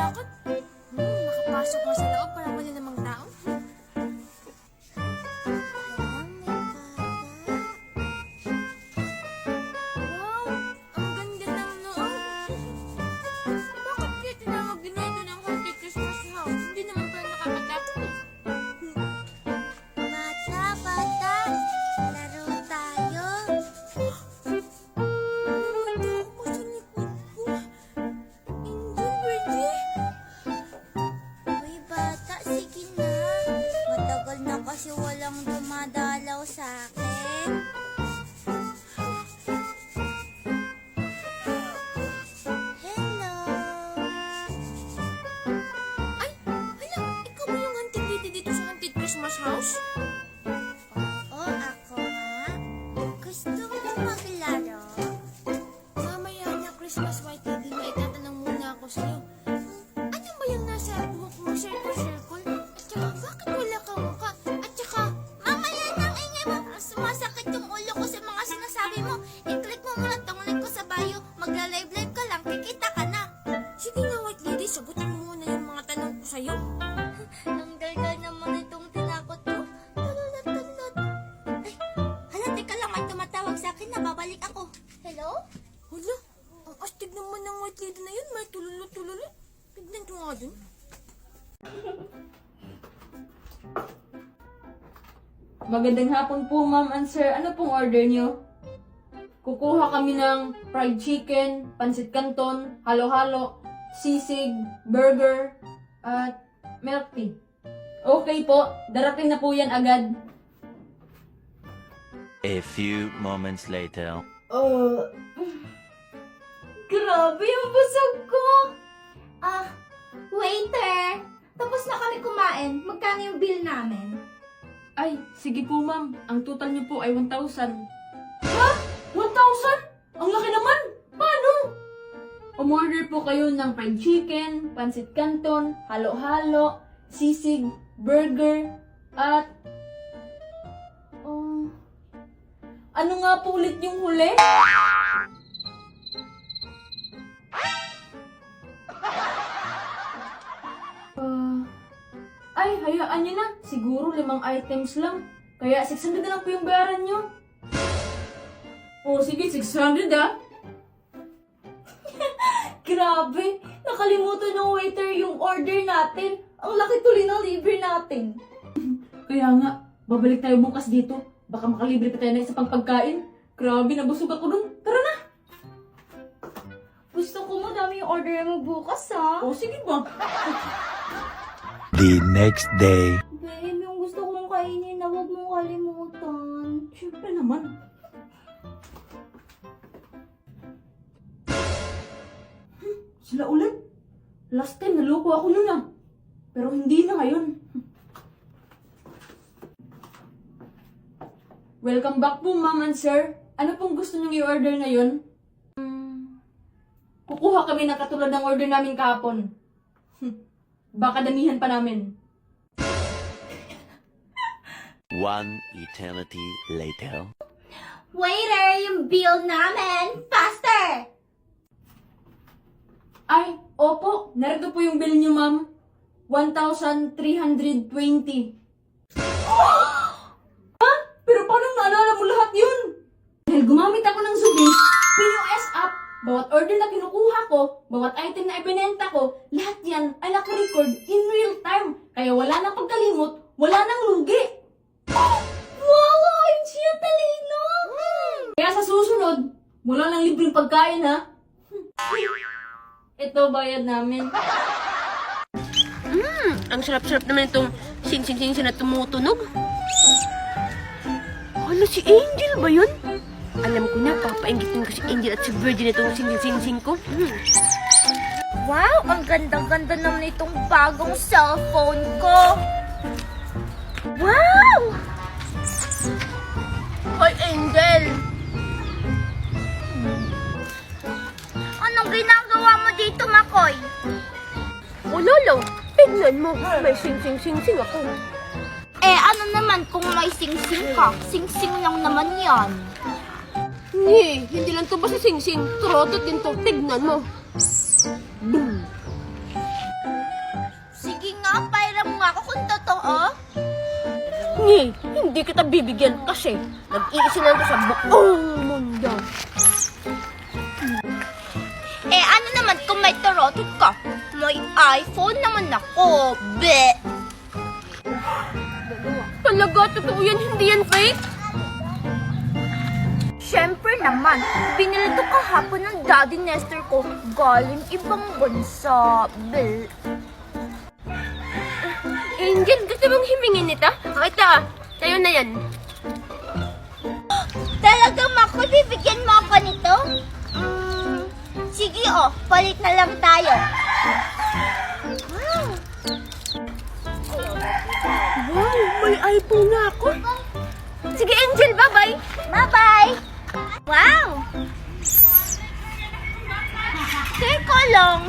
lakad. Makapasok nga sa loob para wala namang tao. Wow, ang ganda ng loob. Bakit kaya tinawag ginito ng Haunted Christmas House? Hindi naman pala nakakatakot eh. Bata, laro tayo. Nakita ako sa likod ko. Angel, pwede? Uy, bata, sige na. Matagal na kasi walang dumadalaw sa akin. Hello. Ay, hala, ikaw ba yung Haunted Lady dito sa Haunted Christmas House? Oo, ako nga. Gusto mo maglaro? Mamaya na Christmas White Lady, may tatanong muna ako sa'yo. Ano ba yung nasa buhok mo, circle-circle? At saka, bakit wala kang mukha? At saka, Mamaya nang ingay mo. Sumasakit yung ulo ko sa mga sinasabi mo. I-click mo muna tong link ko sa bio. Magla-live-live ka lang. Kikita ka na. sige na White Lady, sagutin mo muna yung mga tanong ko sa'yo. Ang galgal naman itong tinakot ko. Tulot. Ay, hala, teka lang. May tumatawag sa akin. Nababalik ako. Hello? Hala, ang astig naman ng White Lady na yun, may tululot-tululot. Tignan ko nga dun. Magandang hapon po, ma'am and sir. Ano pong order niyo? Kukuha kami ng fried chicken, pansit canton, halo-halo, sisig, burger, at milk tea. Okay po, darating na po yan agad. A few moments later. Grabe yung busog ko! Waiter! Tapos na kami kumain. Magkano yung bill namin? Ay, sige po ma'am. Ang total niyo po ay 1,000. Ha? 1,000? Ang laki naman! Paano? Umorder po kayo ng fried chicken, pansit canton, halo-halo, sisig, burger, at... ano nga po ulit yung huli? Ay, hayaan nyo na. Siguro 5 items lang. Kaya 600 na lang po yung bayaran nyo. Oh, sige, 600 ah. Grabe, nakalimutan ng waiter yung order natin. Ang laki tuloy ng libre natin. Kaya nga, babalik tayo bukas dito. Baka makalibre pa tayo na isa pang pagkain. Grabe, nabusog ako dun. Tara na! Gusto ko madami yung order mo bukas, ha? Oh, sige ba? The next day. Babe, yung gusto kong kainin na huwag mong kalimutan. Siyempre naman. Sila ulit. Last time, naloko ako nun ah. Pero hindi na ngayon. Welcome back po, ma'am and sir. Ano pong gusto niyong i-order ngayon? Kukuha kami ng katulad ng order namin kahapon. Baka damihan pa namin. One eternity later. Waiter, yung bill namin! Faster! Ay, opo. Narito po yung bill niyo, ma'am. 1,320. Ha? Pero paano naalala mo lahat yun? Dahil gumamit ako ng Zubis, POS app, bawat order na kinukuha ko, bawat item na ibinenta ko, lahat yan ay nakarecord in real time. Kaya wala nang pagkalimot, wala nang lugi. Wow, OMG, ang talino! Kaya sa susunod, wala nang libreng pagkain ha. Ito bayad namin. Ang sarap-sarap naman itong sing-sing-sing na tumutunog. Ano, si Angel ba yun? Alam ko na, papaingitin ko si Angel at si Virgin itong sing-sing-sing ko. Wow, ang ganda-ganda naman itong bagong cellphone ko. Wow! Hoy, Angel! Anong ginagawa mo dito, Makoy? O Lolo, tignan mo, may sing-sing-sing-sing ako. Eh, ano naman kung may sing-sing ka? Sing-sing lang naman yan. Hindi lang to basta sing-sing. Turotot din to, tignan mo. Boom! nga ako kung totoo. Hindi kita bibigyan kasi nag-iisilan ko sa buong mundo. Eh, ano naman kung may tarotot ka? May iPhone naman ako. Be! Talaga, totoo yan, hindi yan fake? Siyempre naman, binili to kahapon ng Daddy Nestor ko galing ibang bansa. Be! Angel, gusto mong himingin nito? Ito, sa'yo na yan. Talagang Mako, bibigyan mo ako nito? Sige palit na lang tayo. Wow, may iPhone na ako. Sige, Angel, bye-bye. Bye-bye! Wow! Teka lang.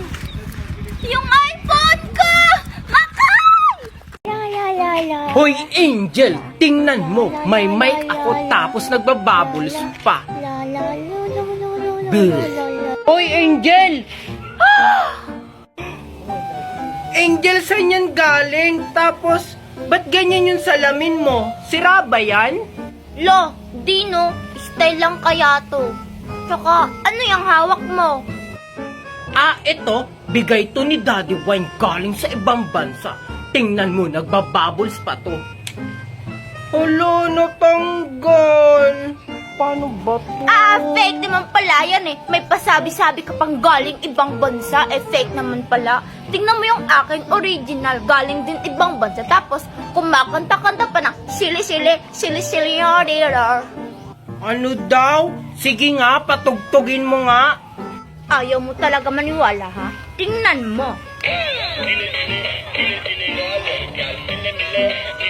Yung iPhone ko! Makan! Hoy Angel, tingnan mo, may mic ako tapos nagbabubbles pa. Hoy Angel! Angel, saan yan galing? Tapos, ba't ganyan yung salamin mo? Sira ba yan? Lo, Dino, style lang kaya to. Tsaka, ano yung hawak mo? Ah, ito, bigay to ni Daddy Wine galing sa ibang bansa. Tingnan mo, nagbabubbles pa to. Hala, natanggal. Paano ba to? Fake naman pala yan eh. May pasabi-sabi ka pang galing ibang bansa, fake naman pala. Tingnan mo yung akin, original, galing din ibang bansa. Tapos, kumakanta-kanta pa ng sili-sili, Ano daw? Sige nga, patugtugin mo nga. Ayaw mo talaga maniwala, ha? Tingnan mo.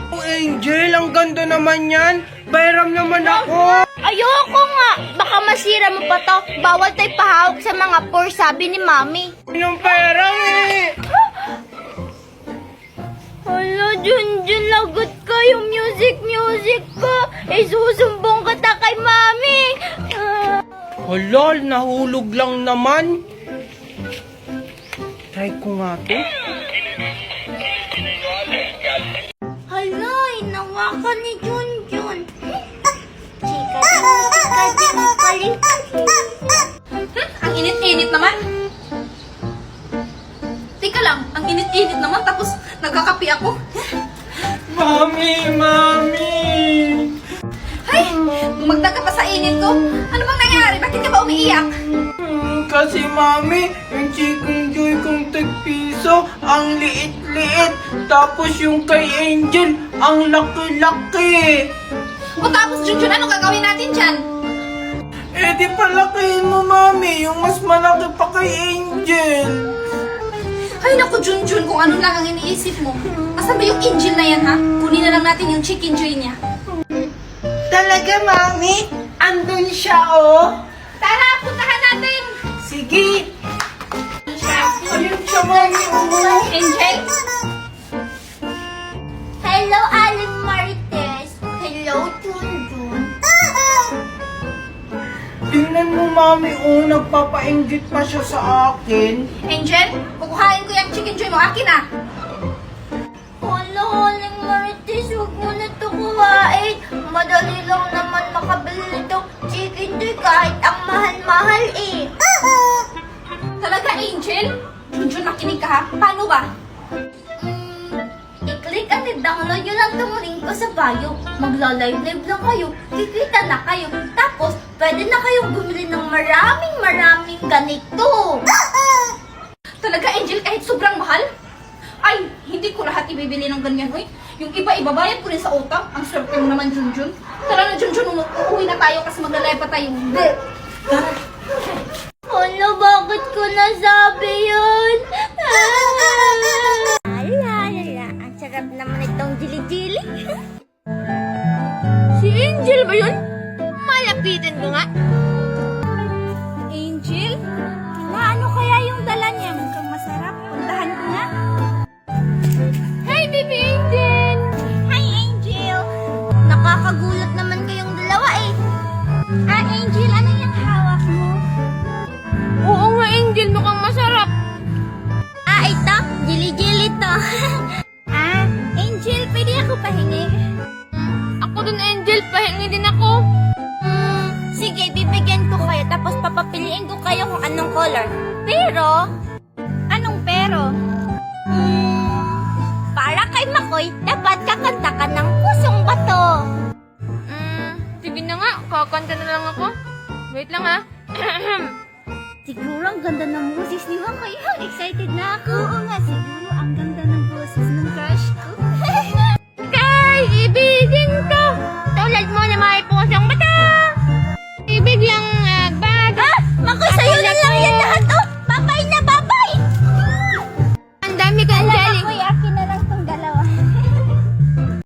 Oh, Angel, ang ganda naman yan. Bayram naman ako. Ayoko nga. Baka masira mo pa to. Bawal tayo pahawak sa mga poor, sabi ni Mami. Yung pera eh. Hala, Junjun, lagot ka yung music ko. Susumbong kita kay Mami. Hala, nahulog lang naman. Try ko nga to. Hala, inawakan ni Junjun. Chika din palit. Ang init-init naman. Tika lang, ang init-init naman tapos nagkakapi ako. Mami! Ay, gumagdag ka pa sa init ko. Ano bang nangyari? Bakit ka ba umiiyak? Kasi mami, yung chicken joy kong tagpiso, ang liit-liit. Tapos yung kay Angel, ang laki-laki. O tapos, Junjun, ano gagawin natin dyan? Eh di palakihin mo mami, yung mas malaki pa kay Angel. Ay, naku, Junjun, kung ano lang ang iniisip mo. Asan ba yung angel na yan, ha? Kunin na lang natin yung chicken joy niya. Talaga mami? Andun siya oh. Tara, puntahan natin! Sige. Ayun siya mami oh. Angel? Hello, Aling Marites. Hello, Junjun. Tingnan mo mami oh, nagpapainggit pa siya sa akin. Angel, kukuhain ko yung chicken joy mo. Akin na! Hello, Aling Marites. Huwag mo na ito kuhain. Madali lang naman makabili nitong chicken joy kahit ang mahal-mahal eh. Talaga, Angel? Junjun, makinig ka, ha? Paano ba? I-click at i-download yun lang itong link ko sa bio. Magla-live-live lang kayo. Kikita na kayo. Tapos, pwede na kayong bumili ng maraming ganito. Talaga, Angel, kahit sobrang mahal? Ay, hindi ko lahat ibibili ng ganyan, hoy. Yung iba, ibabayad ko rin sa utang. Ang swerte mo naman, Junjun. Tara na, Junjun, uuwi na tayo kasi maglalay pa tayo. Tara. Ano, bakit ko nasabi yun? Alala, ang sarap naman itong jili-jili. Si Angel ba yun? Malapitan ko nga. Angel? Ano kaya yung dala niya? Mukhang masarap. Puntahan ko nga. Hi, baby Angel! Hi, Angel! Nakakagulat naman kayong dalawa eh. Angel, ano yung hawak mo? Oo nga, Angel, mukhang masarap. Ito, jili-jili to. pahingi? Ako dun, Angel, pahingi din ako. Sige, bibigyan ko kayo tapos papapiliin ko kayo kung anong color. Pero, anong pero? Para kay Makoy, dapat kakanta ka ng Pusong Bato. Sige na nga, kakanta na lang ako. Wait lang ha. Siguro ang ganda ng boses ni Makoy. Excited na ako. Oo nga, siguro ang ganda ng boses ng crush ko. Kay, ibigin ko. Tulad mo na may pusong bato. Ibig lang bag. Makoy, sa'yo na lang yan lahat, oh! Babay na, babay! Ang dami ka, Angel.